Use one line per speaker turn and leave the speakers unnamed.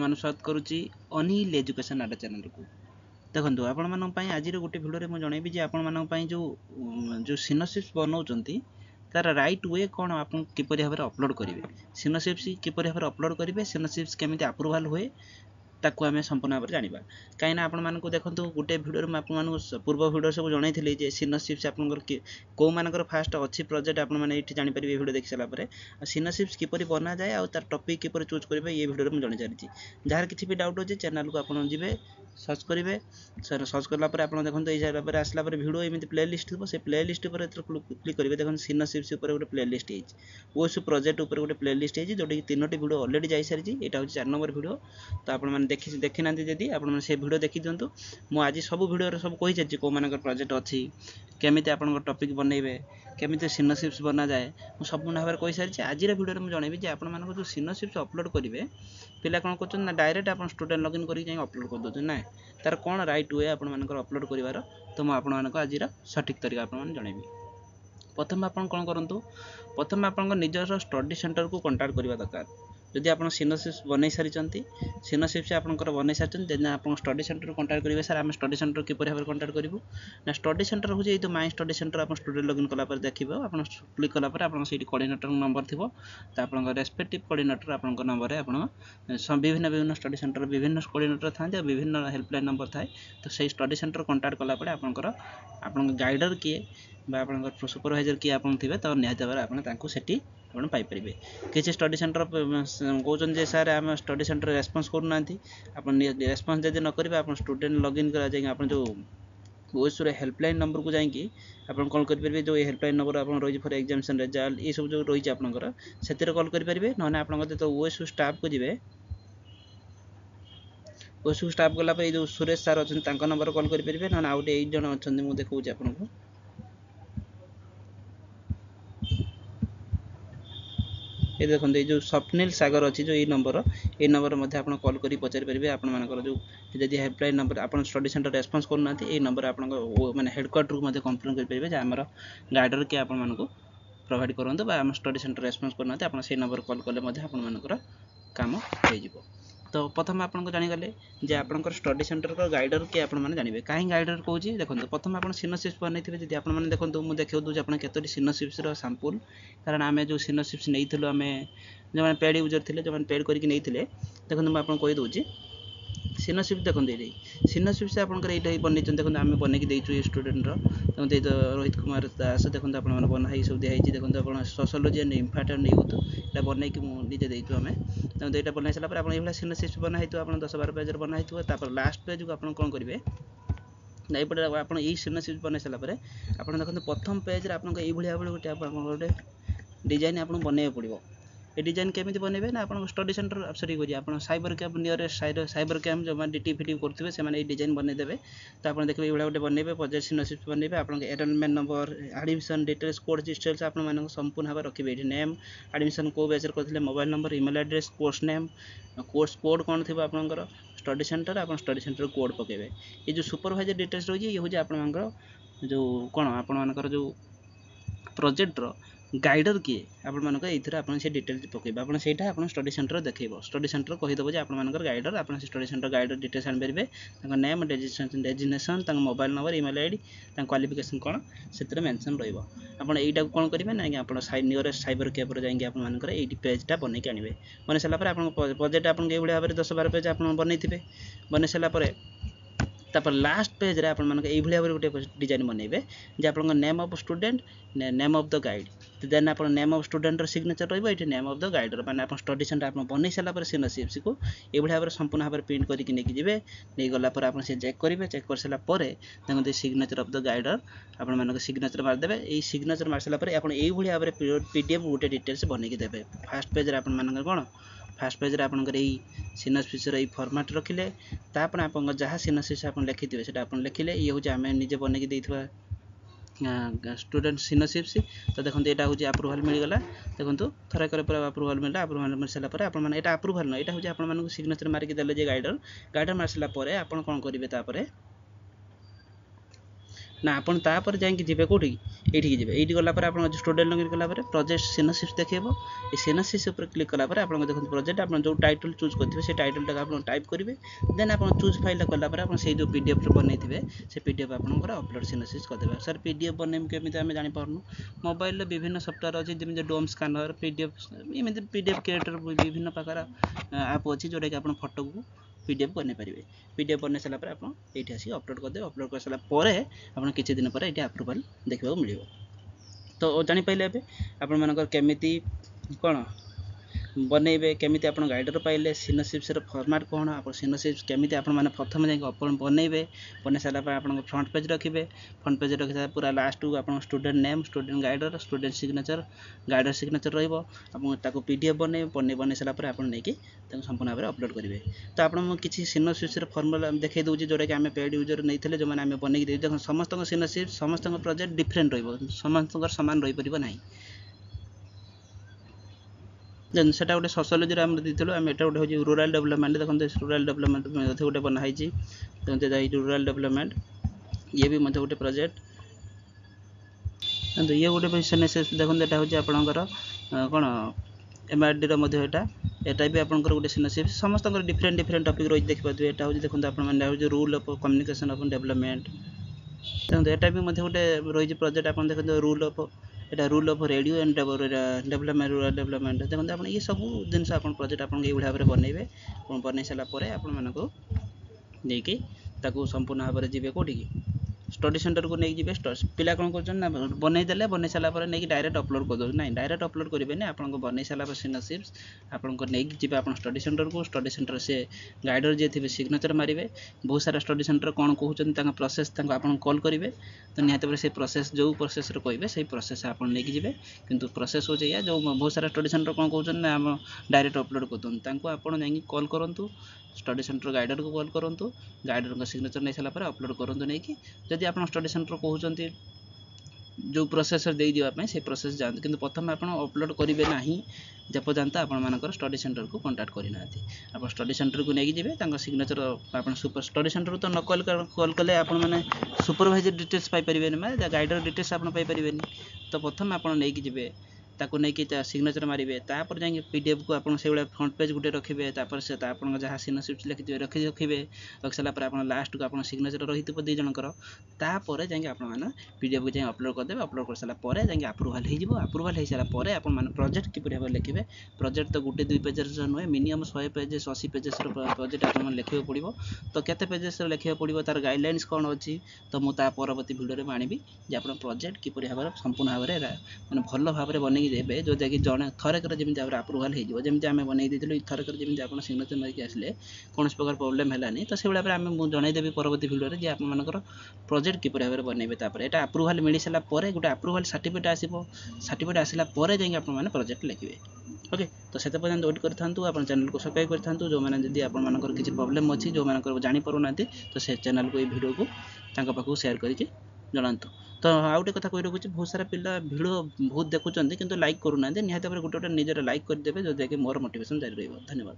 आपन स्वागत करुच्ची अनिल एजुकेशन आडा चैनल को। देखो आपण आज गोटे भिडियो मुझे जनइबी जे आपण जो सिनोसिप्स बनाऊँच तार राइट वे कौन आप किपर भाव में अपलोड करेंगे, सिनोसिप्स किपर भाव में अपलोड करेंगे, सिनोसिप्स केमी अप्रूवाल हुए ताकू आम संपूर्ण भाव में जाना कहीं आपको देखो गोटे भिडियो में आपको पूर्व भिडियो सब जनई जे सिनोसिप्स आप कौ मानकर फास्ट अच्छी प्रोजेक्ट आपने जापर भिडियो देख सारापर सिनोसिप्स किपर बना जाए और तार टॉपिक किपर चूज करेंगे ये भिडियो में जन सारी जार किसी भी डाउट अच्छे चैनल को आप जी सर्च करेंगे सर्च कलापर आप देखो ये आसला भिडियो एमती प्ले लिस्ट थी से प्ले लिस्ट पर क्लिक करेंगे देखो सिनोसिप्स गोटे प्ले लिस्ट ओसु प्रोजेक्ट गोटे प्ले लिस्ट है जोटी 3टी भिडियो ऑलरेडी जाई सारी यहाँ हूँ 4 नंबर भिडियो तो आपने देखी ना जदि आप भिडियो देखी दिंतु मुझे सब भिडियो सब कही सारी कौ मान प्रोजेक्ट अच्छी केमी आप टॉपिक बनइबे केमी सिनोसिप्स बना जाए मुझे संपूर्ण भाव में कही सारी आज भिडियो में जनइबी जे आप जो सिनोसिप्स अपलोड करेंगे पिला कौन कर ना डायरेक्ट आप स्टूडेंट लॉगिन करके अपलोड कर दौर ना तार कौन राइट वे आप अपलोड कर तो मुझे आज सठिक तरीका आपको जनइबी। प्रथम आप कौन करूँ प्रथम आप निजर स्टडी सेंटर को कंटाक्ट करने दरकार जदि आप सिनोसिप्स बनई सारी सिनोसिप्स आप बनई सारी आप स्टडी सेंटर कंटाक्ट करेंगे सर आम स्टडी सेंटर किपर भाव में कंटाक्ट करूँ ना स्टडी सेंटर हूँ ये माई स्टडी सेंटर आप स्टूडेंट लॉगिन कलापर देखिए आप क्लिक कलापर आप कोऑर्डिनेटर नंबर थी तो आप रेस्पेक्टिव कोऑर्डिनेटर आप नंबर आप विभिन्न विभिन्न स्टडी सेंटर विभिन्न कोऑर्डिनेटर था विभिन्न हेल्पलाइन नंबर थाए तो सही स्टडी सेंटर कंटाक्ट कलापर आप गाइडर किए आप सुपरवाइजर किए आप थे तो निहत भाव आपड़ी आप पाइपर किसी स्टडी सेंटर कहते सर आम स्टडी सेंटर रेस्पॉन्स करना आप रेस्पॉन्स जब न करेंगे आप स्टूडेंट लॉगिन कर आप जो ओएसओ हेल्पलाइन नंबर को जाकि आप कॉल करेंगे जो हेल्पलाइन नंबर आप रही फॉर एग्जामिनेशन रिजल्ट ये सब जो रही आपंकर से कॉल करेंगे ना आप जो ओएसओ स्टाफ को जी ओएसओ स्टाफ गलापर जो सुरेश सार अच्छा नंबर कॉल करेंगे ना आउ गए 8 जन अच्छा मुझे देखा आपको ये देखो ये जो स्वप्निल सागर अच्छी जो ये नंबर आप कॉल कर पचारि पारे आपर जो जब हेल्पलाइन नंबर आप स्टडी सेंटर रेस्पॉन्स करना ये नंबर आप मैंने हेडक्वार्टर को कंप्लेन करेंगे आमर गाइडर किए आपको प्रोवाइड करूँ आम स्टडी सेंटर रेस्पॉन्स करना आप नंबर कॉल कले आपर काम हो। तो प्रथम आप जानीगले जे आप स्टडी सेंटर का गाइडर किए आप जानवे कहीं गाइडर कौन देखो प्रथम आप सिनोसिप्स बनई थे जब आपने देखो मुझे देखा दूसरी आप केतोटी सिनोसिप्स सैंपल कारण आम जो सिनोसिप्स नहीं आम जो पेड यूजर थे जो पेड करके नहीं देखो मुझे आपको कहीदे सिनोसिप्स देखो ये सिनोसिप्स आपंकर ये बनई देखो आम बनईकी देचु स्टूडेंट देखो रोहित कुमार दास देखो आप बना सब दिखाई देखो आप सोशियोलॉजी एंड इम्पैक्ट यूथ ये बनईकी मुझे देचु आम तो यहाँ बनई सारापर आप सिनोसिप्स बनाई आप 10-12 पेज बनाई लास्ट पेज को आप कौन करेंगे ना ये आप सिनोसिप्स बनई सारापर आप देखो प्रथम पेज आप भाव गोटे गोटे डिजाइन आपको बनवाई पड़ो ये डिजाइन केमी बनइबे ना आप स्टडी सेंटर सॉरी कही आप cyber camp nearest cyber camp जो डिटी फिटी करेंगे से डिजाइन बनईदेवे तो आप देखिए ये गोटे बनइबे प्रोजेक्ट सिनोसिप्स बनइबे आप enrolment number admission details course details आप संपूर्ण भाव रखिए ये नेम एडमिशन को बेस करते mobile number email address course name course code कौन थी आपंकर स्टडी सेंटर आप स्टडी सेंटर कोड पकेबे ये जो सुपरवाइजर डिटेल्स रही है ये हूँ आप जो कौन आपर जो प्रोजेक्टर गाइडर किए आप डिटेल्स पकेबे आप स्टडी सेंटर देखेब स्टडी सेंटर कहीदेव जो आप गाइडर आप स्टडी सेंटर गाइडर डिटेल्स आनीपारे name designation mobile number email ID qualification कौन से मेंशन रहा कौन करेंगे ना आप नियरेस्ट साइबर कैम्प जाकर ये पेजटा बनईक आने बन सारापर आप प्रोजेक्ट आप भाव में 10-12 पेज आप बनई बन सारापर तापर लास्ट पेज रे आपण मानक एई भलिया गोटे डिजाइन बनइबे जे आपण name of student name of the guide तो देन आपण नेम ऑफ स्टूडेंट रो सिग्नेचर रहइबो एठी नेम ऑफ द गाइडर माने आपण स्टडी सेंटर आपण बनई साला पर सिनोसिप्स को एई भलिया भाव संपूर्ण भाव प्रिंट करके नेकी जिवे नै गला पर आपण से चेक करिवे चेक कर साला परे देखो सिग्नेचर ऑफ द गाइडर आपण मानक सिग्नेचर मार देबे एई सिग्नेचर मार साला परे आपण एई भलिया भाव पीडीएफ गोटे डिटेल्स बनईकी देबे फर्स्ट पेज रे आपण मानक कोन फास्ट पेज आपंकर सिनोसिप्स फॉर्मेट रखिले तापर आप जहाँ सिनोसिप्स आप लिखिथे से लिखिले ये हूँ आम निजे बनईकी देइथवा स्टूडेंट सिनोसिप्स तो देखो यहाँ हूँ अप्रूवाल मिलगला देखो थरक अप्रूवाल मिलला अप्रूवाल मिल सारापर आप अप्रूवाल ना यहाँ हूँ आप सिग्नेचर मारिकी देले गाइडर गाइडर मार सारापर आप कौन करेंगे तापर ना आपण तापर जाइए जीवे कौटी ये जी ये गलापर आप स्टूडेंट लॉगिन कलापर प्रोजेक्ट सिनोसिस देखेबो ये सिनोसिस ऊपर क्लिक कलापर आप देखते प्रोजेक्ट आप जो टाइटल चूज करते से टाइटल टाक आप टाइप करेंगे देन आप चूज फाइल कलापर आप जो पीडीएफ बनते से पीडीएफ आप अपलोड सिनोसिस करदे सर पीडीएफ बनने केमी आम जापारू मोबाइल विभिन्न सफ्टवेयर अच्छी जमी डोम स्कानर पीडीएफ एमती पीडीएफ क्रिएटर विभिन्न प्रकार आप अच्छी जोटा कि आप फोटो को पीडीएफ बन पारे पीडीएफ बन सारापर आप ये आसिक अपलोड करदे अपलोड कर सारापर आप किसी दिन पर ये अप्रूवाल देखा मिल तो जापारे ए आपण मानकर केमिति कौन बनइबे केमिति आपण गाइडर पाइले सिनोसिप्स फॉर्मेट कौन आप सिनोसिप्स केमिति आपण माने प्रथम जाके बनइबे बन सारा आपण फ्रंट पेज रखिबे फ्रंट पेज रखि सारा पूरा लास्ट को आपण स्टूडेंट नेम स्टूडेंट गाइडर स्टूडेंट सिग्नेचर गाइडर सिग्नेचर रहइबो आपण ताको पीडीएफ बने सारा पर आपण नेकी ताको संपूर्ण भाव अपलोड करेंगे तो आपण किसी सिनोसिप्स फॉर्मूला देखै दउची जोटा कि आमे पेड यूजर नैथिले जो माने आमे बनै दे देखो समस्त सिनोसिप्स समस्त प्रोजेक्ट डिफरेंट रहइबो समस्त समान रहि परिबो नाही देन सेटा गोटे सोशियोलॉजी आम देलु आम एटा गोटे हो रूरल डेवलपमेंट देखते रूरल डेवलपमेंट गोटे बनाई देखते रूरल डेवलपमेंट ये भी मतलब गोटे प्रोजेक्ट ये गोटे सिनोसिस देखते यहाँ हूँ आपंकर कौन एमआरडी यहाँ भी आपंकर गोटे सिनोसिस समस्त डिफरेंट डिफरेंट टॉपिक रही देखिए यहाँ हूँ देखते आप rule of communication of development देखते यहाँ भी गोटे रही प्रोजेक्ट आप देखते rule of Etah rule of radio and development rural development देखते आप ये सब जिन प्रोजेक्ट आप भाव में बनइबे बन सारापर आपकी संपूर्ण भाव में जी कौटी स्टडी सेंटर को नहीं जी पिला कौन कर बनईदे बन सारापर नहीं डायरेक्ट अपलोड कर ना डायरेक्ट अपलोड करेंगे आप बन सारापर सिनोसिप्स आपको नहीं जी आप स्टडी सेंटर को स्टडी सेंटर से गाइडर जी थे सिग्नेचर मारे बहुत सारा स्टडी सेंटर कौन कहते प्रोसेस आप कॉल करेंगे तो निहत से प्रोसेस जो प्रोसेस कहे से प्रोसेस आप नहीं जी किंतु प्रोसेस हो जो बहुत सारा स्टडी सेंटर कौन कहते आम डायरेक्ट अपलोड कर आपड़ जा कॉल करूँ स्टडी सेंटर गाइडर को कॉल करूँ गाइडर का सिग्नेचर नहीं सारापर अपलोड करूँ नहीं कि जदि आप स्टडी सेंटर कहते जो प्रोसेस दे देवाई से प्रोसेस जाते कि प्रथम आप अपलोड करेंगे ना जपर्यंत आपर स्टडी सेंटर को कंटाक्ट करना आप स्टडी सेंटर को लेकिन जी सिग्नेचर आप सुपर स्टडी सेंटर तो न कॉल कले आप सुपरवाइजर डिटेल्स पाइपर ना गाइडर डिटेल्स आप पाइपर तो प्रथम आप नहीं जी ताको नहीं सिग्नेचर मारे तापर जाए पीडीएफ को आप फ्रंट पेज गोटे रखिए से जहाँ सिनोसिप्स लिखिए रखिए रखी सारापर आप लास्ट को आप सिग्नेचर रही दी जनकर तापर जाए आप पीडीएफ को जाए अपलोड करदे अपलोड कर सारापर जाए अप्रूवाल हो अप्रूवाल हो सारापर आप प्रोजेक्ट किपरि भाव लिखे प्रोजेक्ट तो गोटे 2 पेजेस नुहे मिनिमम 100 पेजेस 80 पेजेस प्रोजेक्ट आप लिखा पड़ो तो केते पेजेस लिखा पड़ो तार गाइडलाइंस कौन अच्छी तो मुझे परवर्ती भिडियो में आनी जे आप प्रोजेक्ट किपरि भाव संपूर्ण भाव में मैंने भल भाव में बन देवे जो जैक जड़े थरकर जमी अप्रूवाल होमती आम बनई देती थरकर जमी आप सिग्नेचर मारिक आसिले कौन प्रकार प्रोब्लेम है तो से भाव में आम जनईदेवी परवर्ती भिडियो में आपर प्रोजेक्ट किपरि भाव में बनइबे यहाँ अप्रूवाल मिल सारा गोटे अप्रूवाल सर्टिफिकेट आसो सर्टिफिकेट आसला जाए आप प्रोजेक्ट लिखे ओके तो से पर्यटन वेट करूँ आप चैनल को सब्सक्राइब करूँ जो मैंने जब आप किसी प्रोब्लेम अच्छी जो मैंने जापना तो से चैनल को ये वीडियो को पाखु शेयर करके जनातु तो आउ गोटे कथा कही रखुच्छी बहुत सारा पिला भिडियो बहुत देखुं किंतु लाइक करूना निहत गोटे गोटे निजर लाइक करदे जो जैक मोर मोटिवेशन जारी रही धन्यवाद।